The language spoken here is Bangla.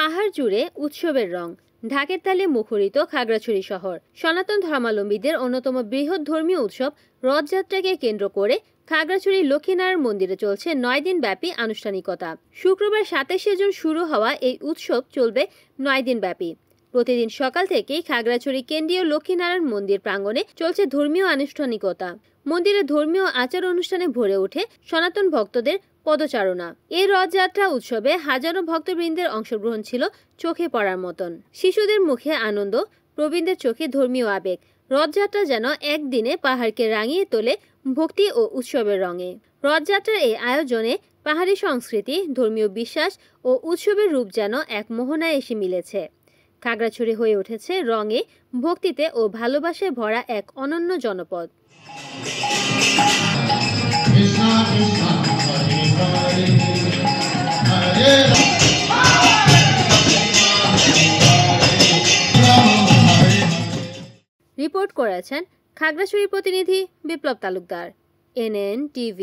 পাহাড় জুড়ে উৎসবের রং, ঢাকের তালে মুখরিত খাগড়াছড়ি শহর। সনাতন ধর্মাবলম্বীদের অন্যতম বৃহৎ ধর্মীয় উৎসব রথযাত্রাকে কেন্দ্র করে খাগড়াছড়ি লক্ষ্মীনারায়ণ মন্দিরে চলছে 9 দিন ব্যাপী আনুষ্ঠানিকতা। শুক্রবার 27শে জুন শুরু হওয়া এই উৎসব চলবে 9 দিন ব্যাপী। প্রতিদিন সকাল থেকেই খাগড়াছড়ি কেন্দ্রীয় লক্ষ্মীনারায়ণ মন্দির প্রাঙ্গণে চলছে ধর্মীয় আনুষ্ঠানিকতা। মন্দিরে ধর্মীয় আচার অনুষ্ঠানে ভরে ওঠে সনাতন ভক্তদের পদচারণা। এই রথযাত্রা উৎসবে হাজারো ভক্তবৃন্দের অংশগ্রহণ ছিল চোখে পড়ার মতন। শিশুদের মুখে আনন্দ, প্রবীণদের চোখে ধর্মীয় আবেগ। রথযাত্রা যেন একদিনে পাহাড়কে রাঙিয়ে তোলে ভক্তি ও উৎসবের রঙে। রথযাত্রার এই আয়োজনে পাহাড়ি সংস্কৃতি, ধর্মীয় বিশ্বাস ও উৎসবের রূপ যেন এক মোহনায় এসে মিলেছে। খাগড়াছড়ি হয়ে উঠেছে রঙে, ভক্তিতে ও ভালোবাসায় ভরা এক অনন্য জনপদ। রিপোর্ট করেছেন খাগড়াছড়ি প্রতিনিধি বিপ্লব তালুকদার, NN TV।